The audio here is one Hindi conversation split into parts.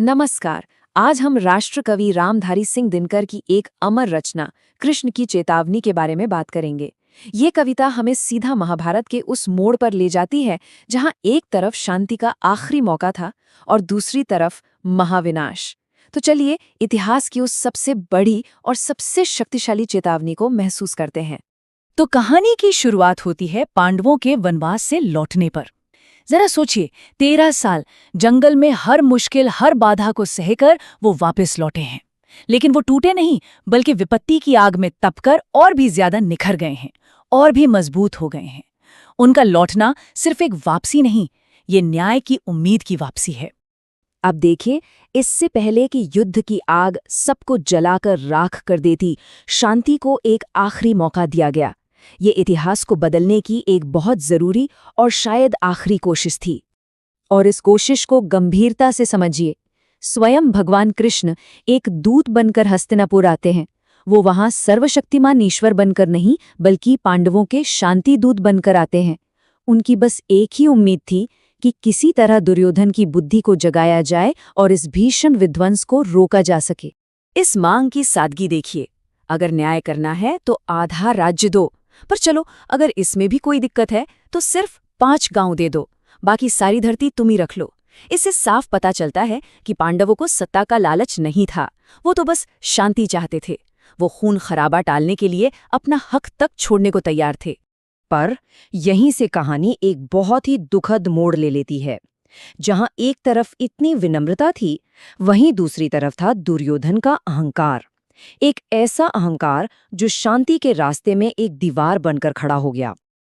नमस्कार। आज हम राष्ट्रकवि रामधारी सिंह दिनकर की एक अमर रचना कृष्ण की चेतावनी के बारे में बात करेंगे। ये कविता हमें सीधा महाभारत के उस मोड़ पर ले जाती है जहां एक तरफ शांति का आखिरी मौका था और दूसरी तरफ महाविनाश। तो चलिए इतिहास की उस सबसे बड़ी और सबसे शक्तिशाली चेतावनी को महसूस करते हैं। तो कहानी की शुरुआत होती है पांडवों के वनवास से लौटने पर। जरा सोचिए, 13 साल जंगल में हर मुश्किल, हर बाधा को सहकर वो वापस लौटे हैं। लेकिन वो टूटे नहीं, बल्कि विपत्ति की आग में तपकर और भी ज्यादा निखर गए हैं, और भी मजबूत हो गए हैं। उनका लौटना सिर्फ एक वापसी नहीं, ये न्याय की उम्मीद की वापसी है। अब देखिए, इससे पहले कि युद्ध की आग सबको जलाकर राख कर देती, शांति को एक आखिरी मौका दिया गया। ये इतिहास को बदलने की एक बहुत जरूरी और शायद आखिरी कोशिश थी। और इस कोशिश को गंभीरता से समझिए। स्वयं भगवान कृष्ण एक दूत बनकर हस्तिनापुर आते हैं। वो वहां सर्वशक्तिमान ईश्वर बनकर नहीं, बल्कि पांडवों के शांति दूत बनकर आते हैं। उनकी बस एक ही उम्मीद थी कि किसी तरह दुर्योधन की बुद्धि को जगाया जाए और इस भीषण विध्वंस को रोका जा सके। इस मांग की सादगी देखिए। अगर न्याय करना है तो आधा राज्य दो, पर चलो अगर इसमें भी कोई दिक्कत है तो सिर्फ 5 गांव दे दो, बाकी सारी धरती तुम ही रख लो। इससे साफ पता चलता है कि पांडवों को सत्ता का लालच नहीं था, वो तो बस शांति चाहते थे। वो खून खराबा टालने के लिए अपना हक तक छोड़ने को तैयार थे। पर यहीं से कहानी एक बहुत ही दुखद मोड़ ले लेती है। जहां एक तरफ इतनी विनम्रता थी, वहीं दूसरी तरफ था दुर्योधन का अहंकार। एक ऐसा अहंकार जो शांति के रास्ते में एक दीवार बनकर खड़ा हो गया।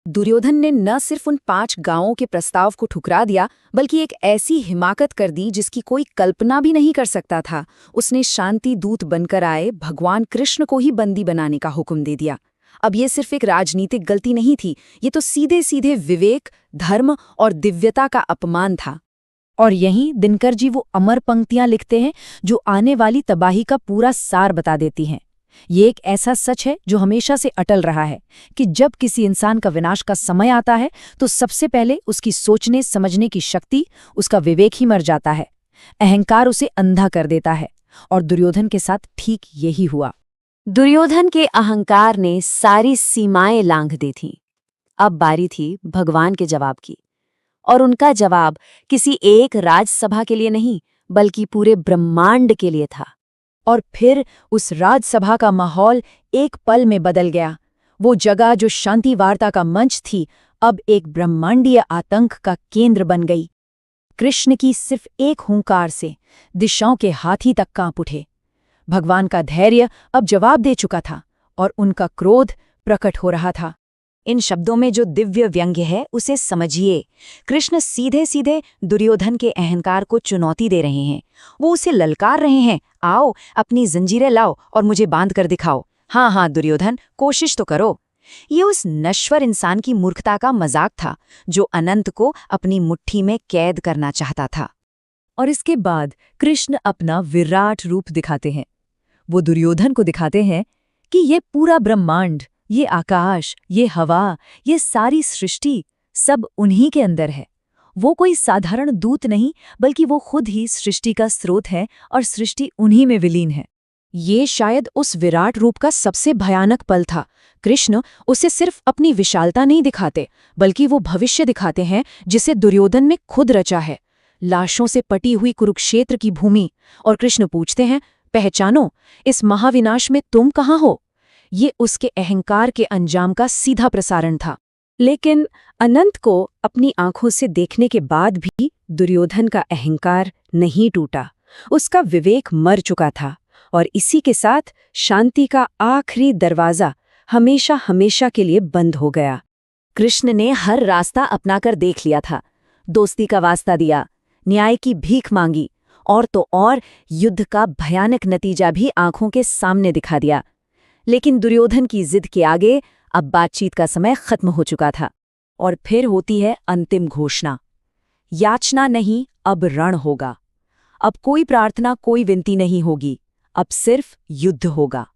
दुर्योधन ने न सिर्फ उन 5 गांवों के प्रस्ताव को ठुकरा दिया, बल्कि एक ऐसी हिमाकत कर दी जिसकी कोई कल्पना भी नहीं कर सकता था। उसने शांति दूत बनकर आए भगवान कृष्ण को ही बंदी बनाने का हुक्म दे दिया। अब ये सिर्फ एक राजनीतिक गलती नहीं थी, ये तो सीधे सीधे विवेक, धर्म और दिव्यता का अपमान था। और यहीं दिनकर जी वो अमर पंक्तियां लिखते हैं जो आने वाली तबाही का पूरा सार बता देती हैं। ये एक ऐसा सच है जो हमेशा से अटल रहा है कि जब किसी इंसान का विनाश का समय आता है तो सबसे पहले उसकी सोचने समझने की शक्ति, उसका विवेक ही मर जाता है। अहंकार उसे अंधा कर देता है, और दुर्योधन के साथ ठीक यही हुआ। दुर्योधन के अहंकार ने सारी सीमाएं लांघ दी थीं। अब बारी थी भगवान के जवाब की। और उनका जवाब किसी एक राजसभा के लिए नहीं, बल्कि पूरे ब्रह्मांड के लिए था। और फिर उस राजसभा का माहौल एक पल में बदल गया। वो जगह जो शांति वार्ता का मंच थी, अब एक ब्रह्मांडीय आतंक का केंद्र बन गई। कृष्ण की सिर्फ एक हुंकार से दिशाओं के हाथी तक कांप उठे। भगवान का धैर्य अब जवाब दे चुका था, और उनका क्रोध प्रकट हो रहा था। इन शब्दों में जो दिव्य व्यंग्य है उसे समझिए। कृष्ण सीधे सीधे दुर्योधन के अहंकार को चुनौती दे रहे हैं। वो उसे ललकार रहे हैं, आओ अपनी जंजीरें लाओ और मुझे बांध कर दिखाओ। हाँ हाँ दुर्योधन, कोशिश तो करो। ये उस नश्वर इंसान की मूर्खता का मजाक था जो अनंत को अपनी मुट्ठी में कैद करना चाहता था। और इसके बाद कृष्ण अपना विराट रूप दिखाते हैं। वो दुर्योधन को दिखाते हैं कि ये पूरा ब्रह्मांड, ये आकाश, ये हवा, ये सारी सृष्टि सब उन्हीं के अंदर है। वो कोई साधारण दूत नहीं, बल्कि वो खुद ही सृष्टि का स्रोत है और सृष्टि उन्हीं में विलीन है। ये शायद उस विराट रूप का सबसे भयानक पल था। कृष्ण उसे सिर्फ अपनी विशालता नहीं दिखाते, बल्कि वो भविष्य दिखाते हैं जिसे दुर्योधन ने खुद रचा है। लाशों से पटी हुई कुरुक्षेत्र की भूमि। और कृष्ण पूछते हैं, पहचानो, इस महाविनाश में तुम कहाँ हो? ये उसके अहंकार के अंजाम का सीधा प्रसारण था। लेकिन अनंत को अपनी आंखों से देखने के बाद भी दुर्योधन का अहंकार नहीं टूटा। उसका विवेक मर चुका था, और इसी के साथ शांति का आखिरी दरवाजा हमेशा हमेशा के लिए बंद हो गया। कृष्ण ने हर रास्ता अपनाकर देख लिया था। दोस्ती का वास्ता दिया, न्याय की भीख मांगी, और तो और युद्ध का भयानक नतीजा भी आंखों के सामने दिखा दिया। लेकिन दुर्योधन की जिद के आगे अब बातचीत का समय खत्म हो चुका था। और फिर होती है अंतिम घोषणा। याचना नहीं, अब रण होगा। अब कोई प्रार्थना, कोई विनती नहीं होगी। अब सिर्फ युद्ध होगा।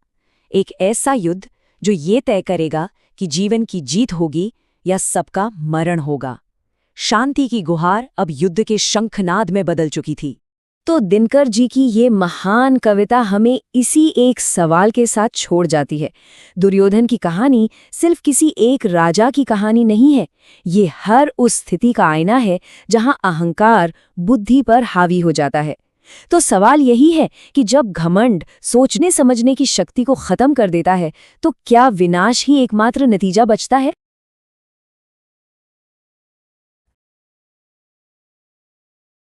एक ऐसा युद्ध जो ये तय करेगा कि जीवन की जीत होगी या सबका मरण होगा। शांति की गुहार अब युद्ध के शंखनाद में बदल चुकी थी। तो दिनकर जी की ये महान कविता हमें इसी एक सवाल के साथ छोड़ जाती है। दुर्योधन की कहानी सिर्फ किसी एक राजा की कहानी नहीं है, ये हर उस स्थिति का आईना है जहां अहंकार बुद्धि पर हावी हो जाता है। तो सवाल यही है कि जब घमंड सोचने समझने की शक्ति को खत्म कर देता है, तो क्या विनाश ही एकमात्र नतीजा बचता है?